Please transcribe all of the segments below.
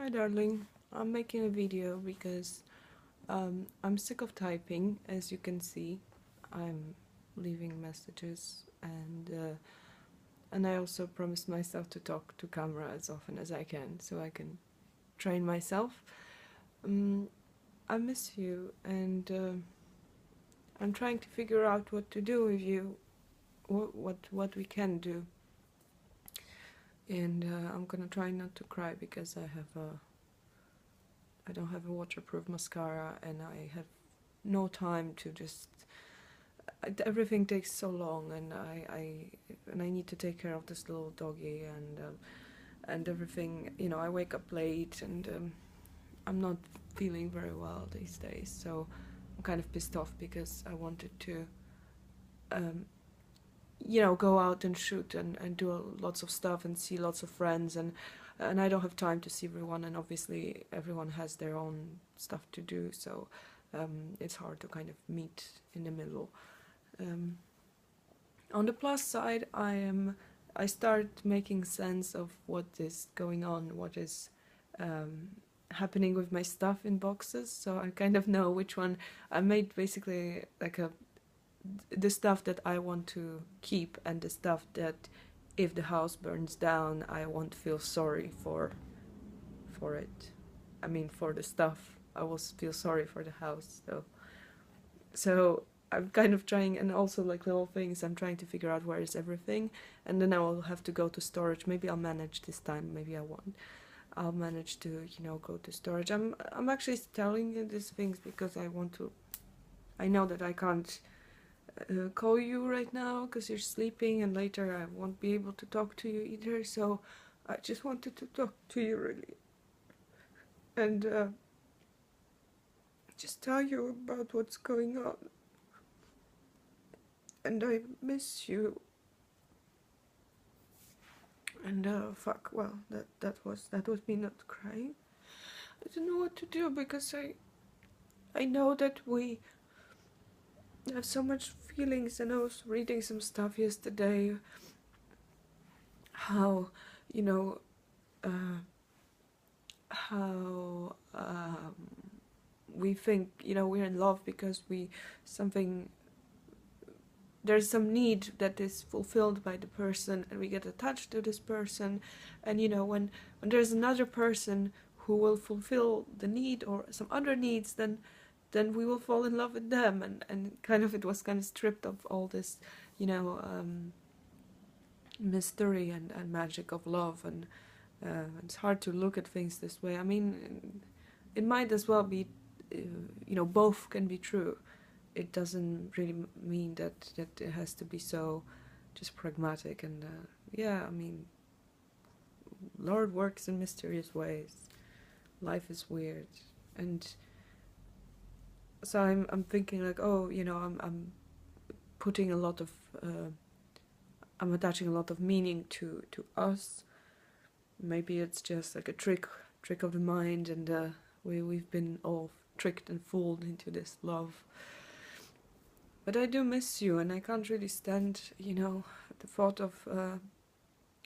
Hi darling, I'm making a video because I'm sick of typing. As you can see, I'm leaving messages and I also promised myself to talk to camera as often as I can so I can train myself. Um, I miss you and I'm trying to figure out what to do with you, what we can do. And I'm gonna try not to cry because I don't have a waterproof mascara and I have no time to just. Everything takes so long, and I need to take care of this little doggy and everything. You know, I wake up late and I'm not feeling very well these days, so I'm kind of pissed off because I wanted to, um, go out and shoot and do lots of stuff and see lots of friends and I don't have time to see everyone, and obviously everyone has their own stuff to do, so it's hard to kind of meet in the middle. Um, on the plus side, I start making sense of what is going on, what is um, happening with my stuff in boxes. So I kind of know which one I made, basically like the stuff that I want to keep and the stuff that, if the house burns down, I won't feel sorry for it. I mean, for the stuff, I will feel sorry for the house. So I'm kind of trying, and also like little things, I'm trying to figure out where is everything, and then I will have to go to storage. Maybe I'll manage this time, maybe I won't. I'll manage to, go to storage. I'm actually telling you these things because I know that I can't call you right now because you're sleeping, and later I won't be able to talk to you either, so I just wanted to talk to you really, and just tell you about what's going on. And I miss you. And fuck, well, that was me not crying. I don't know what to do because I know that we have so much feelings, and I was reading some stuff yesterday how, you know, uh, how we think, we're in love because something there's some need that is fulfilled by the person, and we get attached to this person, and when there's another person who will fulfill the need or some other needs, then we will fall in love with them, and kind of it was kind of stripped of all this, mystery and magic of love, and it's hard to look at things this way. I mean, it might as well be, both can be true. It doesn't really mean that it has to be so just pragmatic, and yeah, I mean, Lord works in mysterious ways. Life is weird, and so I'm thinking like, oh, I'm putting a lot of I'm attaching a lot of meaning to us. Maybe it's just like a trick of the mind, and we've been all tricked and fooled into this love. But I do miss you, and I can't really stand, the thought of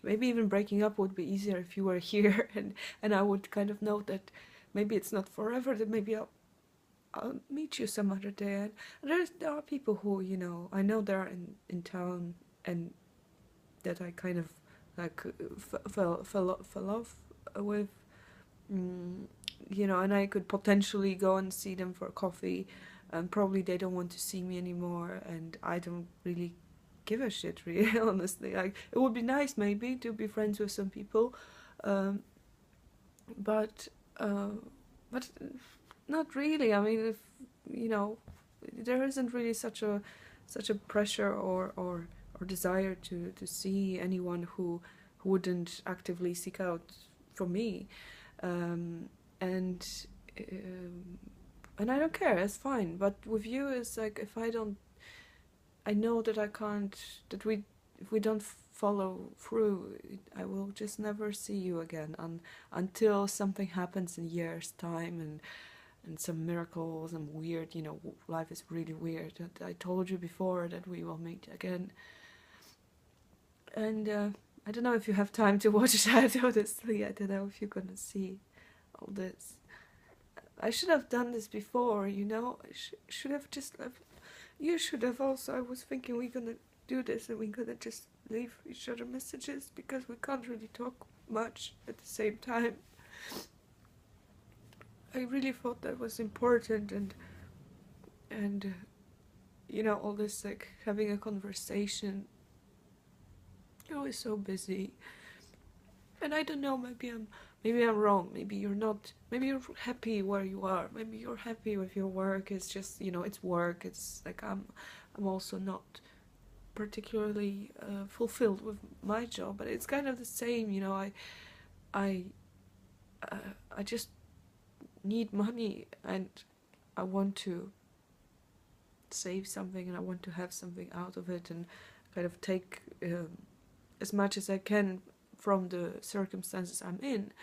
maybe even breaking up would be easier if you were here, and I would kind of know that maybe it's not forever, that maybe I'll meet you some other day. And there are people who, I know they're in town, and that I kind of like fell off with, mm, and I could potentially go and see them for coffee, and probably they don't want to see me anymore, and I don't really give a shit, really. Honestly, like, it would be nice maybe to be friends with some people, um, but uh, but not really. I mean, if there isn't really such a pressure or desire to see anyone who wouldn't actively seek out for me, um, and um, and I don't care. It's fine. But with you, it's like, if I know that I can't. If we don't follow through, I will just never see you again, until something happens in years' time, and some miracles and weird. Life is really weird. I told you before that we will meet again, and I don't know if you have time to watch that. Honestly, I don't know if you're gonna see all this. I should have done this before, you know. I should have just left. You should have also. I was thinking we're gonna do this and we're gonna just leave each other messages because we can't really talk much at the same time. I really thought that was important, and you know, all this like having a conversation. You're always so busy, and I don't know. Maybe I'm wrong. Maybe you're not. Maybe you're happy where you are. Maybe you're happy with your work. It's just, you know, it's work. It's like I'm also not particularly fulfilled with my job, but it's kind of the same. You know, I I just need money, and I want to save something, and I want to have something out of it, and kind of take as much as I can from the circumstances I'm in.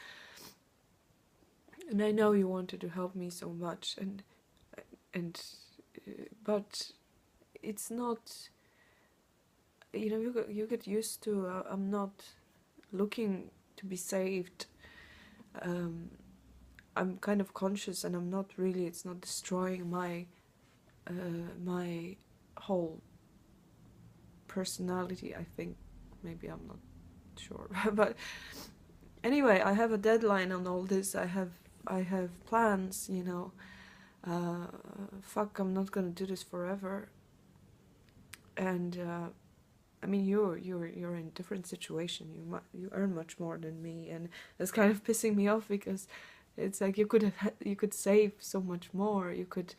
And I know you wanted to help me so much, and but it's not. You know, you get used to. I'm not looking to be saved. I'm kind of conscious, and I'm not really. It's not destroying my my whole personality. I think maybe I'm not sure, but anyway, I have a deadline on all this. I have plans. You know, fuck, I'm not gonna do this forever. And I mean, you're in a different situation. You earn much more than me, and it's kind of pissing me off because it's like you could save so much more. You could,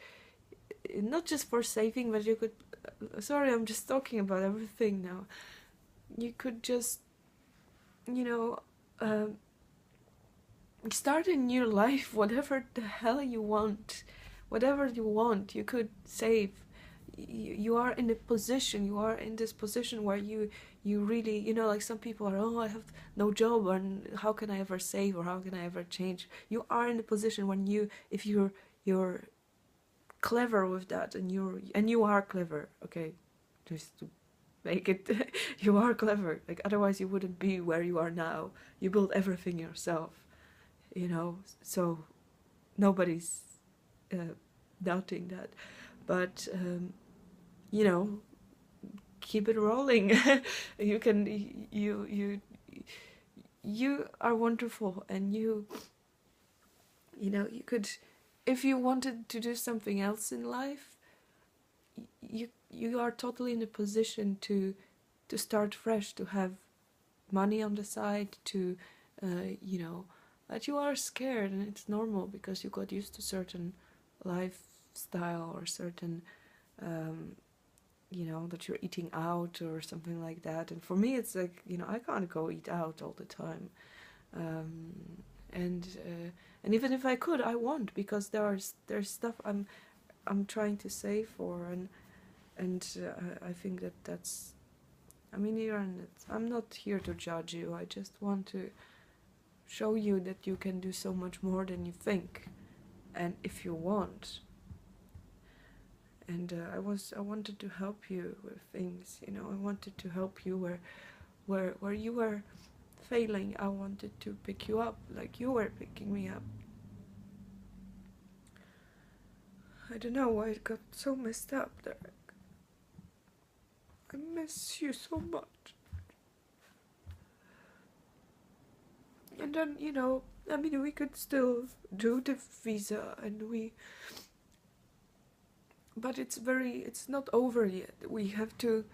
not just for saving, but you could. Sorry, I'm just talking about everything now. You could just, you know, start a new life, whatever the hell you want, whatever you want. You could save. You are in a position, you are in this position where you really, you know, like some people are, oh, I have no job, and how can I ever save, or how can I ever change? You are in a position when if you're clever with that, and you are clever, okay, just to make it, you are clever, like otherwise you wouldn't be where you are now. You build everything yourself, you know, so nobody's doubting that, but you know, keep it rolling. You are wonderful, and you know, you could, if you wanted to do something else in life, you are totally in a position to start fresh, to have money on the side, to you know, that you are scared, and it's normal because you got used to certain lifestyle or certain you know, that you're eating out or something like that. And for me, it's like, you know, I can't go eat out all the time, and even if I could, I won't, because there's stuff I'm trying to save for, and I think that's. I mean, I'm not here to judge you. I just want to show you that you can do so much more than you think, and if you want. And I wanted to help you with things, you know. I wanted to help you where you were failing. I wanted to pick you up like you were picking me up. I don't know why it got so messed up, Derek. I miss you so much. And then, you know, I mean, we could still do the visa, but it's not over yet. We have to,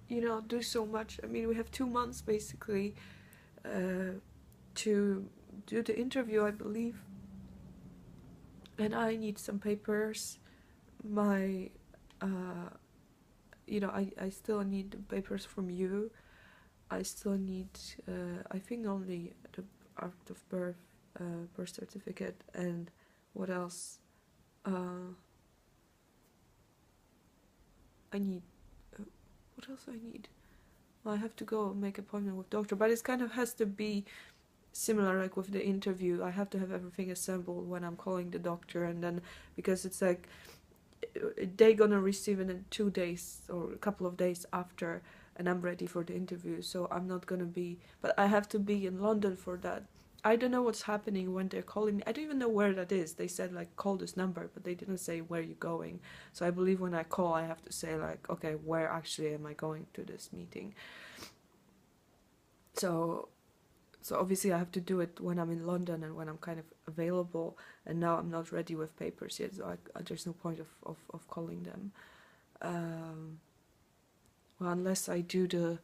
you know, do so much. I mean, we have 2 months basically to do the interview, I believe. And I need some papers. You know, I still need the papers from you. I still need, I think, only the out of birth certificate, and what else? I need, what else I need? Well, I have to go make appointment with doctor, but it kind of has to be similar like with the interview. I have to have everything assembled when I'm calling the doctor, and then, because it's like they gonna receive it in 2 days or a couple of days after, and I'm ready for the interview, so I'm not gonna be, but I have to be in London for that. I don't know what's happening when they're calling me. I don't even know where that is. They said like call this number, but they didn't say where you're going. So I believe when I call, I have to say like, okay, where actually am I going to this meeting? So obviously I have to do it when I'm in London and when I'm kind of available. And now I'm not ready with papers yet, so there's no point of calling them. Well, unless I do the,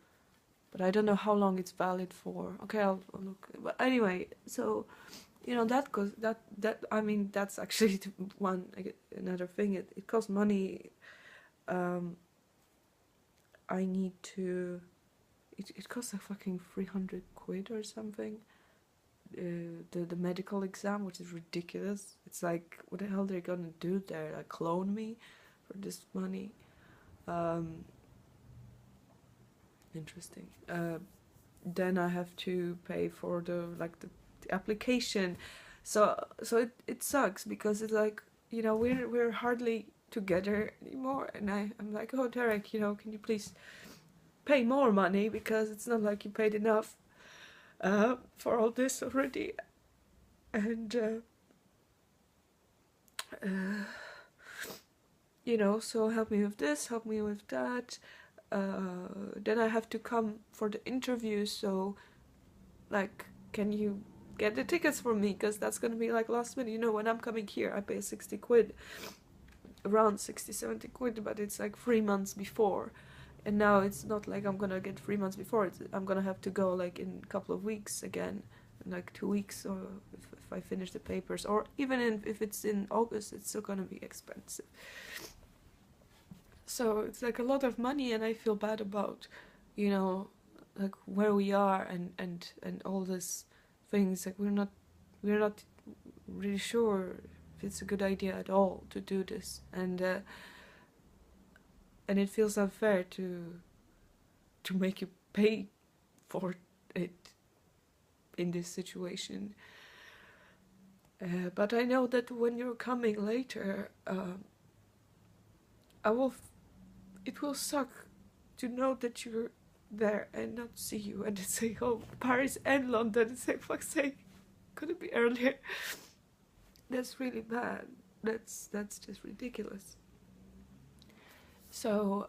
but I don't know how long it's valid for. Okay, I'll look. But anyway, so that goes that I mean that's actually another thing. It costs money. I need to. It costs like fucking 300 quid or something. The medical exam, which is ridiculous. It's like, what the hell they're gonna do there? Like clone me for this money? Interesting. Then I have to pay for the application. So it sucks because it's like, we're hardly together anymore, and I'm like, oh Derek, can you please pay more money, because it's not like you paid enough for all this already. And so help me with this, help me with that. Then I have to come for the interview, so like, can you get the tickets for me, because that's gonna be like last minute. When I'm coming here, I pay 60 quid, around 60-70 quid, but it's like 3 months before. And now it's not like I'm gonna get 3 months before. I'm gonna have to go like in a couple of weeks again, in like 2 weeks, or if I finish the papers, or even if it's in August, it's still gonna be expensive. So it's like a lot of money, and I feel bad about, like where we are and all these things. Like we're not really sure if it's a good idea at all to do this, and it feels unfair to make you pay for it in this situation. But I know that when you're coming later, it will suck to know that you're there and not see you, and say, oh, Paris and London, and say, fuck's sake, could it be earlier? That's really bad. That's just ridiculous. So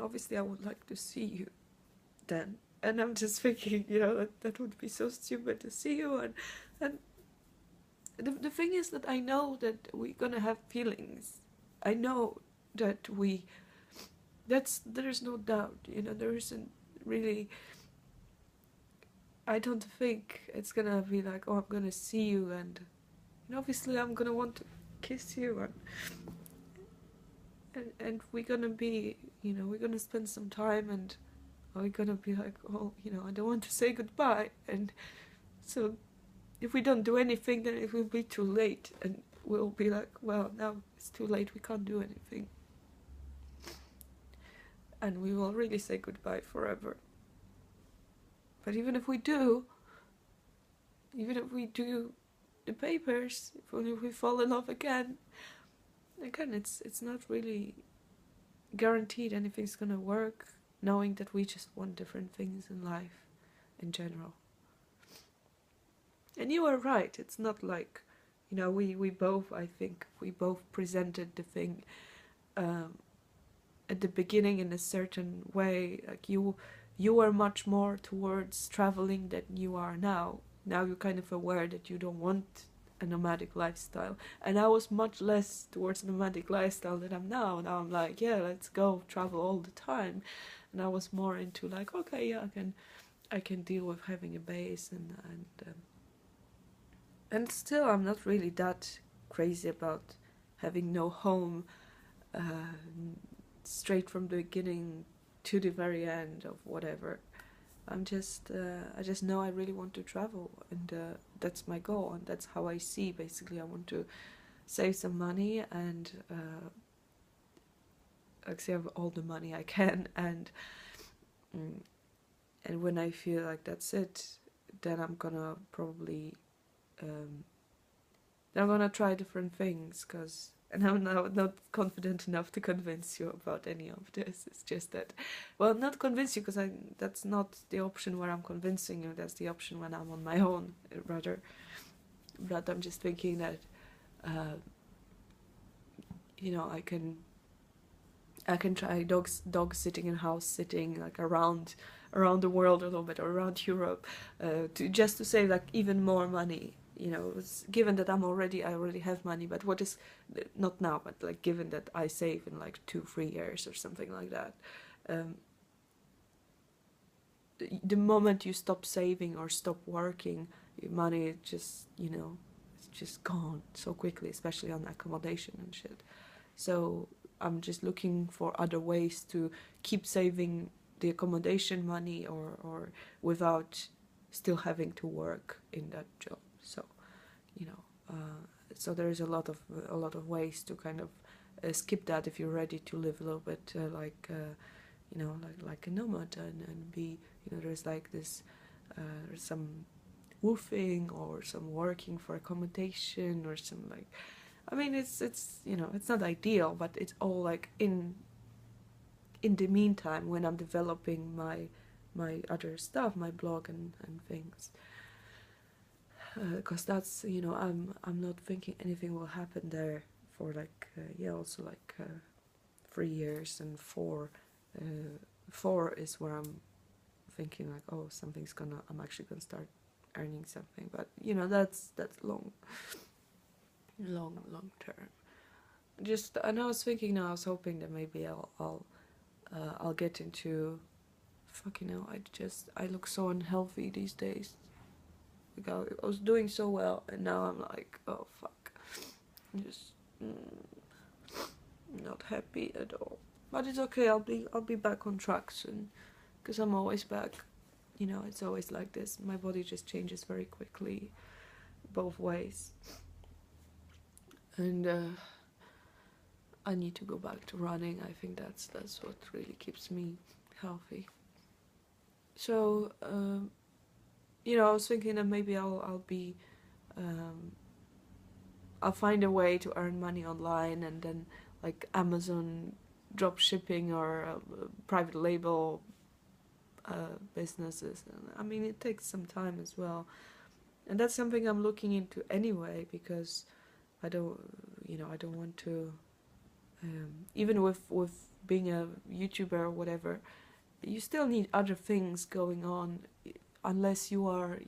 obviously I would like to see you then, and I'm just thinking, that would be so stupid to see you, and the thing is that I know that we're gonna have feelings. I know that there's no doubt, there isn't really. I don't think it's gonna be like, oh, I'm gonna see you, and obviously I'm gonna want to kiss you, and we're gonna be, we're gonna spend some time, and we're gonna be like, oh, I don't want to say goodbye, and so if we don't do anything, then it will be too late, and we'll be like, well, now it's too late, we can't do anything, and we will really say goodbye forever. But even if we do the papers, if we fall in love again, it's not really guaranteed anything's gonna work, knowing that we just want different things in life in general. And you are right, it's not like, we both, I think, we both presented the thing at the beginning in a certain way. Like you are much more towards traveling than you are now. Now you're kind of aware that you don't want a nomadic lifestyle, and I was much less towards a nomadic lifestyle than I'm now. Now I'm like, yeah, let's go travel all the time, and I was more into like, okay, yeah, I can deal with having a base, and still I'm not really that crazy about having no home straight from the beginning to the very end of whatever. I just know I really want to travel, and that's my goal, and that's how I see. Basically, I want to save some money and save all the money I can, and when I feel like that's it, then I'm gonna probably then I'm gonna try different things, because And I'm now not confident enough to convince you about any of this. It's just that, well, not convince you, because that's not the option where I'm convincing you. That's the option when I'm on my own, rather. But I'm just thinking that, uh, I can try dog sitting and house sitting, like around the world a little bit, or around Europe, to save like even more money. Given that I already have money, but what is, not now, but like given that I save in like 2-3 years or something like that. The moment you stop saving or stop working, your money just, it's just gone so quickly, especially on accommodation and shit. So I'm just looking for other ways to keep saving the accommodation money, or without still having to work in that job. So, you know, so there's a lot of ways to kind of skip that if you're ready to live a little bit like a nomad, and be, there's like this, there's some woofing or some working for accommodation or some like, I mean, it's it's not ideal, but it's all like in the meantime when I'm developing my other stuff, my blog and things, because that's, I'm not thinking anything will happen there for like also like 3 years, and four is where I'm thinking like, oh, I'm actually gonna start earning something, but that's long term. And I was thinking now, I was hoping that maybe I'll get into, fucking hell, I look so unhealthy these days. Like I was doing so well, and now I'm like, oh fuck, I'm just not happy at all. But it's okay. I'll be back on track soon, because I'm always back. It's always like this. My body just changes very quickly, both ways. And I need to go back to running. I think that's what really keeps me healthy. So I was thinking that maybe I'll find a way to earn money online, and then like Amazon drop shipping, or private label businesses. And I mean, it takes some time as well, and that's something I'm looking into anyway, because I don't want to, even with being a YouTuber or whatever, you still need other things going on, unless you are,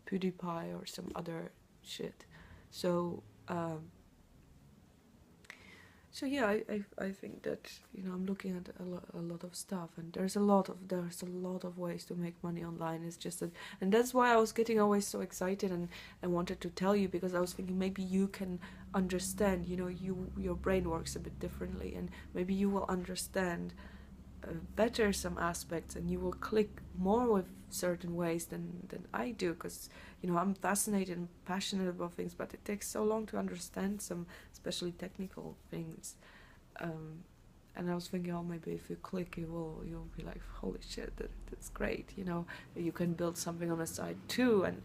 PewDiePie or some other shit. So yeah, I think that, I'm looking at a lot of stuff, and there's a lot of ways to make money online. It's just that, and that's why I was getting always so excited and wanted to tell you, because I was thinking maybe you can understand. Your brain works a bit differently, and maybe you will understand better some aspects, and you will click more with certain ways than I do, because I'm fascinated and passionate about things, but it takes so long to understand some especially technical things, and I was thinking, oh, maybe if you click, you'll be like, holy shit, that's great. You can build something on the side too, and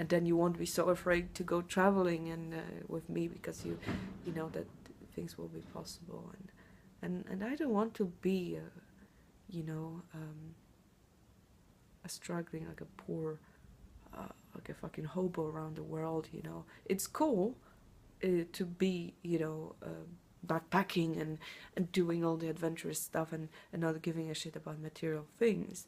then you won't be so afraid to go traveling and with me, because you know that things will be possible, and I don't want to be a struggling, like a poor, like a fucking hobo around the world. It's cool to be, backpacking and doing all the adventurous stuff, and not giving a shit about material things.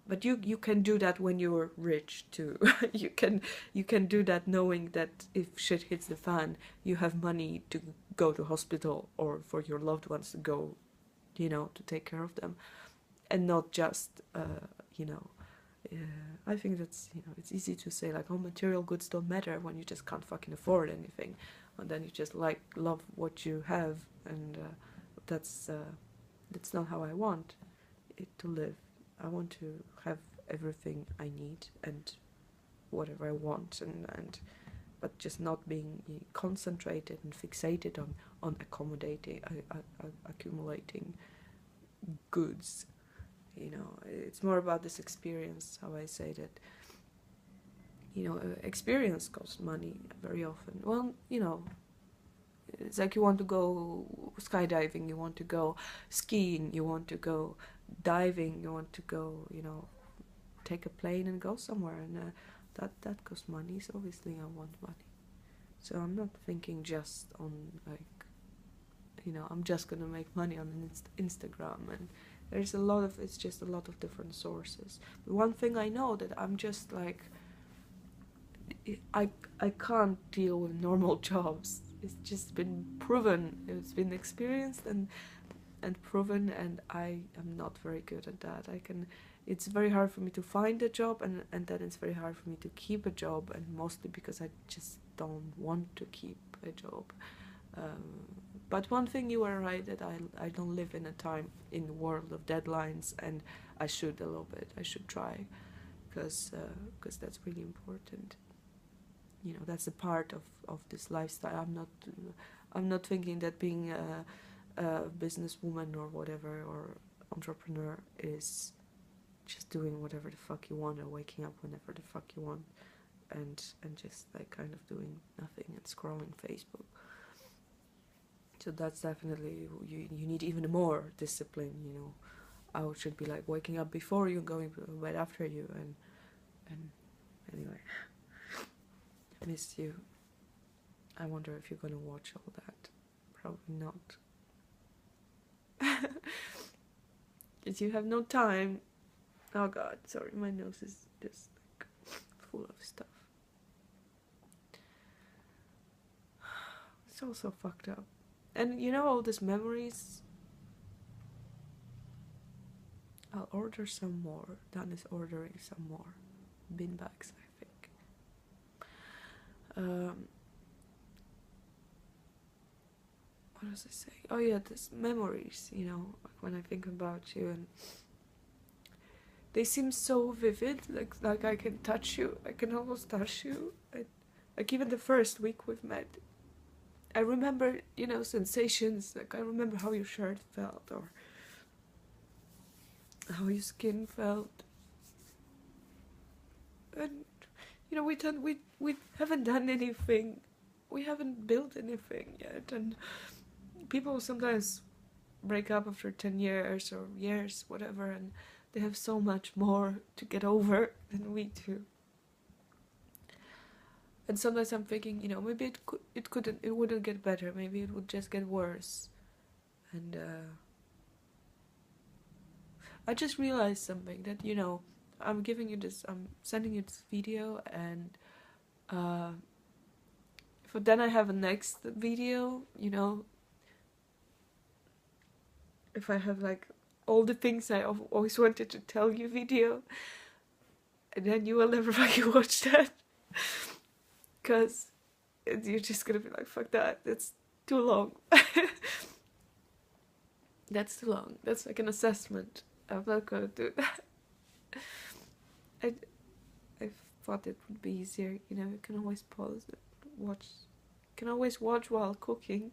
But you can do that when you're rich too. you can do that knowing that if shit hits the fan, you have money to go to hospital, or for your loved ones to go, to take care of them, and not just, I think that's, it's easy to say like, oh, material goods don't matter when you just can't fucking afford anything, and then you just love what you have, and that's not how I want it to live. I want to have everything I need and whatever I want, and but just not being concentrated and fixated on accumulating goods. It's more about this experience, how I say that, experience costs money very often. Well, It's like you want to go skydiving, you want to go skiing, you want to go diving, you want to go, take a plane and go somewhere, and that costs money. So obviously I want money. So I'm not thinking just on I'm just gonna make money on Instagram, and it's just a lot of different sources. But one thing I know, that I'm just like, I can't deal with normal jobs. It's just been proven. It's been experienced and proven, and I am not very good at that. It's very hard for me to find a job, and then it's very hard for me to keep a job, and mostly because I just don't want to keep a job. But one thing, you are right, that I don't live in the world of deadlines, and I should a little bit. I should try, because that's really important. That's a part of this lifestyle. I'm not thinking that being a businesswoman or whatever, or entrepreneur, is just doing whatever the fuck you want, or waking up whenever the fuck you want, and just like kind of doing nothing and scrolling Facebook. So that's definitely, you need even more discipline. I should be like waking up before you, going to bed after you, and anyway. I missed you. I wonder if you're gonna watch all that. Probably not. Because you have no time. Oh god, sorry, my nose is just like full of stuff. It's all so fucked up. And all these memories. I'll order some more. Dan is ordering some more bin bags, I think. What was I saying? Oh yeah, these memories, like when I think about you, and they seem so vivid, like I can touch you, I can almost touch you. Like even the first week we've met, I remember, sensations, like I remember how your shirt felt, or how your skin felt. And we haven't done anything, we haven't built anything yet, and people sometimes break up after 10 years or years, whatever, and they have so much more to get over than we do. And sometimes I'm thinking, maybe it wouldn't get better, maybe it would just get worse. And I just realized something, that I'm sending you this video, and but then I have a next video, if I have like all the things I always wanted to tell you video, and then you will never fucking watch that, because you're just gonna be like, fuck that, that's too long. That's too long. That's like an assessment. I'm not gonna do that. I thought it would be easier, you can always pause it, watch. You can always watch while cooking.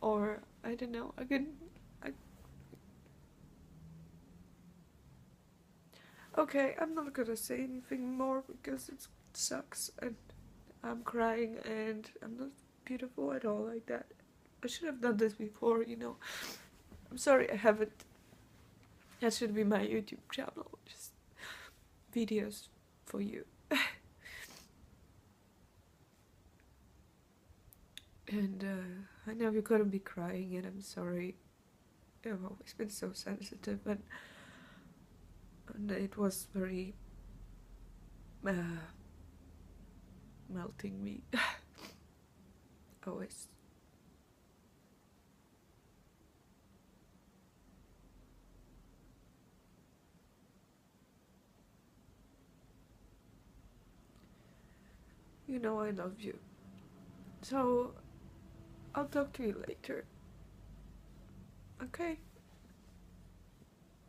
Or, I don't know, Okay, I'm not gonna say anything more, because it sucks, and I'm crying, and I'm not beautiful at all like that. I should have done this before, I'm sorry I haven't. That should be my YouTube channel, just videos for you. And I know you're gonna be crying, and I'm sorry. I've always been so sensitive, and it was very melting me. Always. I love you. So, I'll talk to you later. Okay?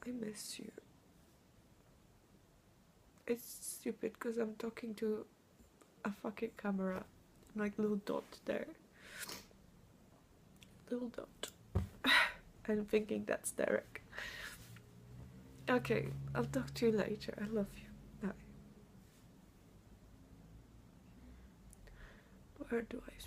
I miss you. It's stupid because I'm talking to a fucking camera. Like little dot there. Little dot. I'm thinking that's Derek. Okay, I'll talk to you later. I love you. Bye. Where do I